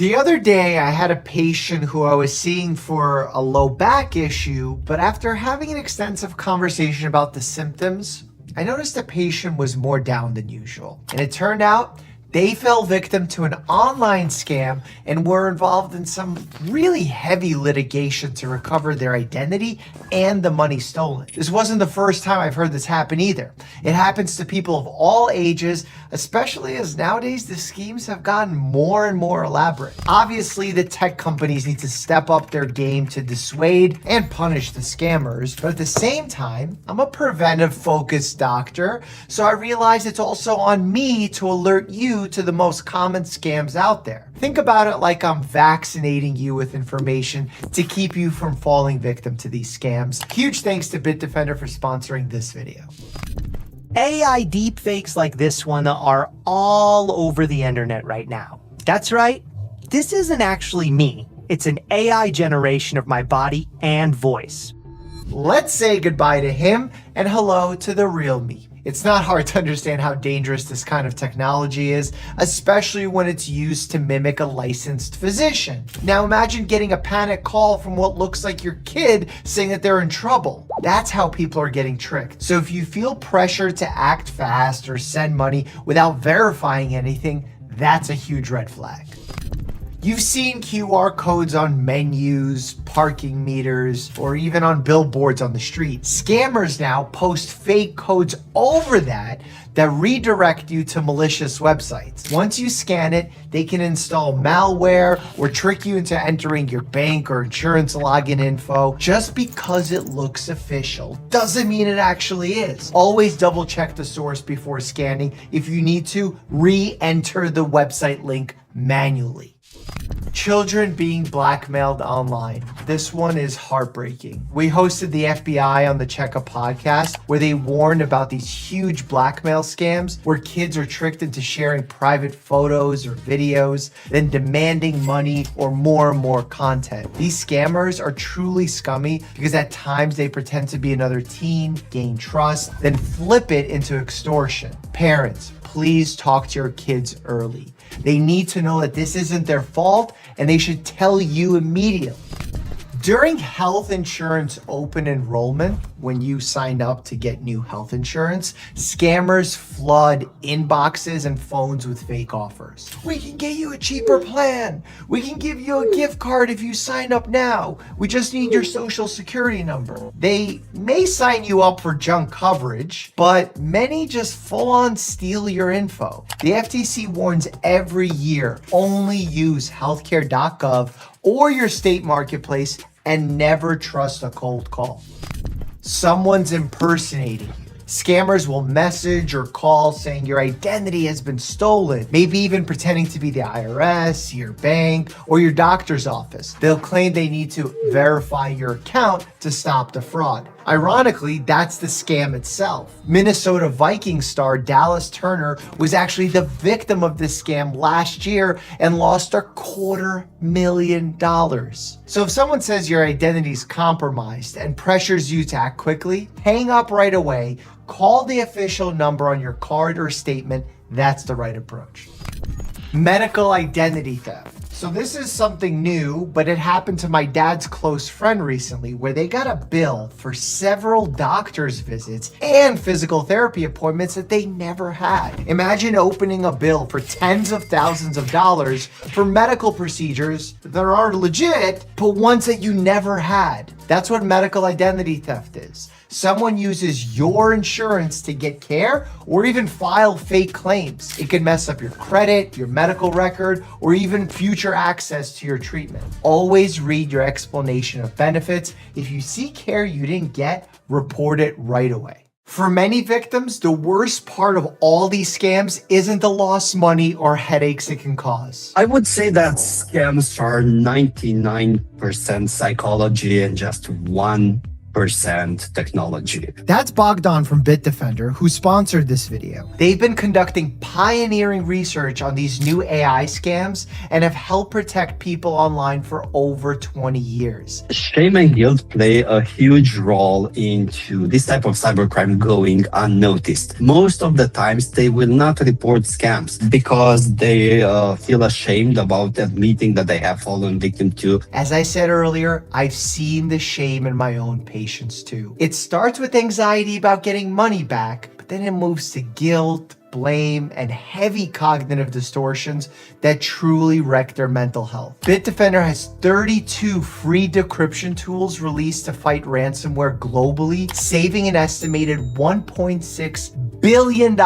The other day, I had a patient who I was seeing for a low back issue, but after having an extensive conversation about the symptoms, I noticed the patient was more down than usual. And it turned out they fell victim to an online scam and were involved in some really heavy litigation to recover their identity and the money stolen. This wasn't the first time I've heard this happen either. It happens to people of all ages, especially as nowadays the schemes have gotten more and more elaborate. Obviously, the tech companies need to step up their game to dissuade and punish the scammers, but at the same time, I'm a preventive focused doctor, so I realize it's also on me to alert you to the most common scams out there. Think about it like I'm vaccinating you with information to keep you from falling victim to these scams. Huge thanks to Bitdefender for sponsoring this video. AI deepfakes like this one are all over the internet right now. That's right, this isn't actually me. It's an AI generation of my body and voice. Let's say goodbye to him and hello to the real me. It's not hard to understand how dangerous this kind of technology is, especially when it's used to mimic a licensed physician. Now imagine getting a panic call from what looks like your kid saying that they're in trouble. That's how people are getting tricked. So if you feel pressure to act fast or send money without verifying anything, that's a huge red flag. You've seen QR codes on menus, parking meters, or even on billboards on the street. Scammers now post fake codes over that redirect you to malicious websites. Once you scan it, they can install malware or trick you into entering your bank or insurance login info. Just because it looks official doesn't mean it actually is. Always double check the source before scanning. If you need to, re-enter the website link manually. Children being blackmailed online. This one is heartbreaking. We hosted the FBI on the Checkup podcast where they warned about these huge blackmail scams where kids are tricked into sharing private photos or videos, then demanding money or more and more content. These scammers are truly scummy because at times they pretend to be another teen, gain trust, then flip it into extortion. Parents, please talk to your kids early. They need to know that this isn't their fault and they should tell you immediately. During health insurance open enrollment, when you sign up to get new health insurance, scammers flood inboxes and phones with fake offers. We can get you a cheaper plan. We can give you a gift card if you sign up now. We just need your social security number. They may sign you up for junk coverage, but many just full on steal your info. The FTC warns every year, only use healthcare.gov or your state marketplace and never trust a cold call. Someone's impersonating you. Scammers will message or call saying your identity has been stolen, maybe even pretending to be the IRS, your bank, or your doctor's office. They'll claim they need to verify your account to stop the fraud. Ironically, that's the scam itself. Minnesota Vikings star Dallas Turner was actually the victim of this scam last year and lost $250,000. So if someone says your identity is compromised and pressures you to act quickly, hang up right away, call the official number on your card or statement. That's the right approach. Medical identity theft. So this is something new, but it happened to my dad's close friend recently where they got a bill for several doctor's visits and physical therapy appointments that they never had. Imagine opening a bill for tens of thousands of dollars for medical procedures that are legit, but ones that you never had. That's what medical identity theft is. Someone uses your insurance to get care or even file fake claims. It can mess up your credit, your medical record, or even future access to your treatment. Always read your explanation of benefits. If you see care you didn't get, report it right away. For many victims, the worst part of all these scams isn't the lost money or headaches it can cause. I would say that scams are 99% psychology and just 1% 100% technology. That's Bogdan from Bitdefender, who sponsored this video. They've been conducting pioneering research on these new AI scams and have helped protect people online for over 20 years. Shame and guilt play a huge role into this type of cybercrime going unnoticed. Most of the times they will not report scams because they feel ashamed about admitting that they have fallen victim to. As I said earlier, I've seen the shame in my own patients too. It starts with anxiety about getting money back, but then it moves to guilt, blame, and heavy cognitive distortions that truly wreck their mental health. Bitdefender has 32 free decryption tools released to fight ransomware globally, saving an estimated $1.6 billion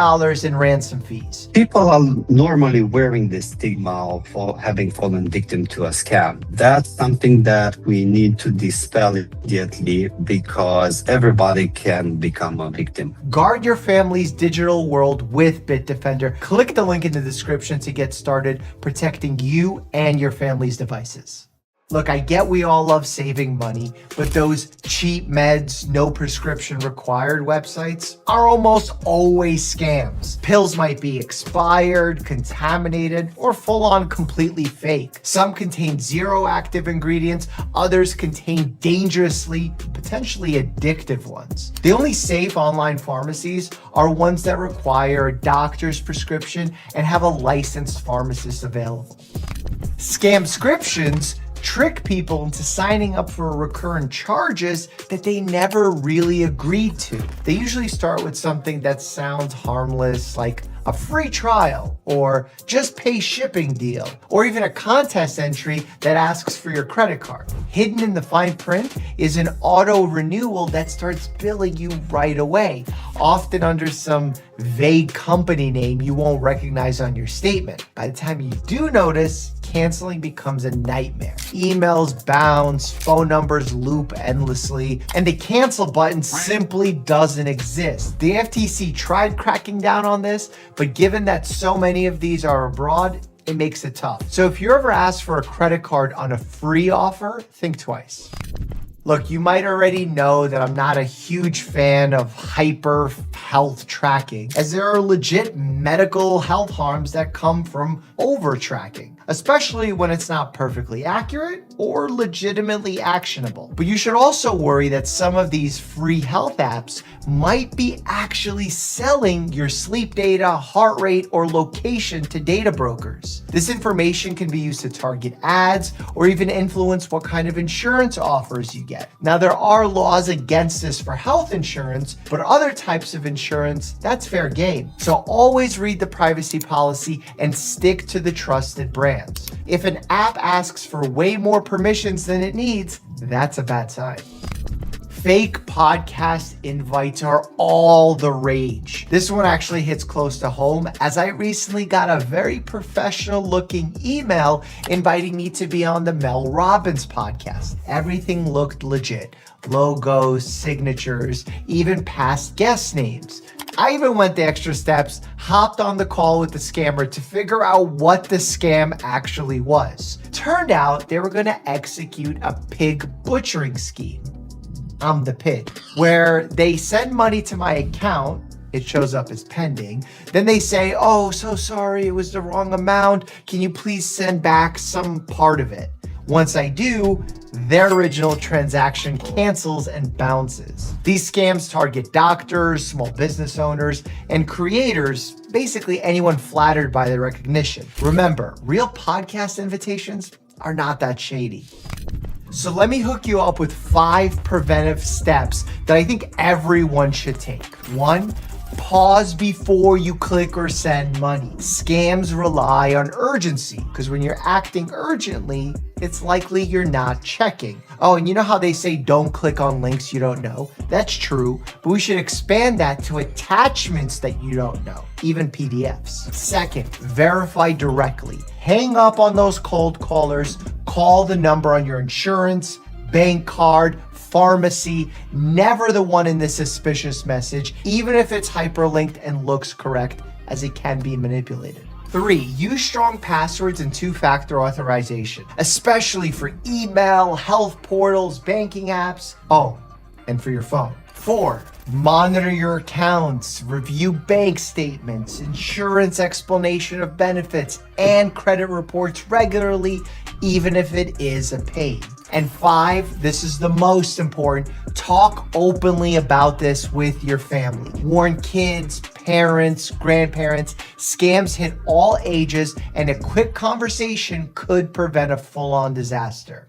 in ransom fees. People are normally wearing the stigma of having fallen victim to a scam. That's something that we need to dispel immediately because everybody can become a victim. Guard your family's digital world with Bitdefender. Click the link in the description to get started protecting you and your family's devices. Look, I get we all love saving money, but those cheap meds, no prescription required websites are almost always scams. Pills might be expired, contaminated, or full on completely fake. Some contain zero active ingredients, others contain dangerously, potentially addictive ones. The only safe online pharmacies are ones that require a doctor's prescription and have a licensed pharmacist available. Scamscriptions trick people into signing up for recurrent charges that they never really agreed to. They usually start with something that sounds harmless, like a free trial, or just pay shipping deal, or even a contest entry that asks for your credit card. Hidden in the fine print is an auto renewal that starts billing you right away, often under some vague company name you won't recognize on your statement. By the time you do notice, canceling becomes a nightmare. Emails bounce, phone numbers loop endlessly, and the cancel button simply doesn't exist. The FTC tried cracking down on this, but given that so many of these are abroad, it makes it tough. So if you're ever asked for a credit card on a free offer, think twice. Look, you might already know that I'm not a huge fan of hyper health tracking, as there are legit medical health harms that come from over tracking, especially when it's not perfectly accurate or legitimately actionable. But you should also worry that some of these free health apps might be actually selling your sleep data, heart rate, or location to data brokers. This information can be used to target ads or even influence what kind of insurance offers you get. Now, there are laws against this for health insurance, but other types of insurance, that's fair game. So always read the privacy policy and stick to the trusted brands. If an app asks for way more permissions than it needs, that's a bad sign. Fake podcast invites are all the rage. This one actually hits close to home, as I recently got a very professional looking email inviting me to be on the Mel Robbins podcast. Everything looked legit. Logos, signatures, even past guest names. I even went the extra steps, hopped on the call with the scammer to figure out what the scam actually was. Turned out they were going to execute a pig butchering scheme. I'm the pig, where they send money to my account. It shows up as pending. Then they say, oh, so sorry, it was the wrong amount. Can you please send back some part of it? Once I do, their original transaction cancels and bounces. These scams target doctors, small business owners, and creators, basically anyone flattered by their recognition. Remember, real podcast invitations are not that shady. So let me hook you up with 5 preventive steps that I think everyone should take. 1, pause before you click or send money. Scams rely on urgency because when you're acting urgently, it's likely you're not checking. Oh, and you know how they say don't click on links you don't know? That's true, but we should expand that to attachments that you don't know, even PDFs. Second, verify directly. Hang up on those cold callers. Call the number on your insurance, bank card, pharmacy, never the one in the suspicious message, even if it's hyperlinked and looks correct, as it can be manipulated. 3, use strong passwords and 2-factor authorization, especially for email, health portals, banking apps. Oh, and for your phone. 4, monitor your accounts, review bank statements, insurance explanation of benefits, and credit reports regularly, even if it is a pain. And 5, this is the most important, talk openly about this with your family. Warn kids, parents, grandparents. Scams hit all ages, and a quick conversation could prevent a full-on disaster.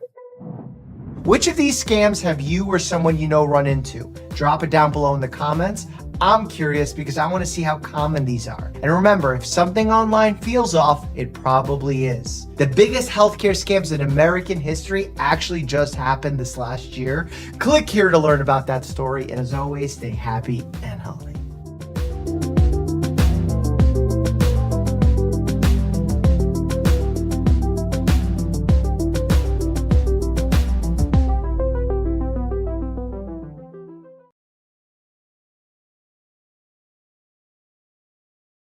Which of these scams have you or someone you know run into? Drop it down below in the comments. I'm curious because I want to see how common these are. And remember, if something online feels off, it probably is. The biggest healthcare scams in American history actually just happened this last year. Click here to learn about that story. And as always, stay happy and healthy.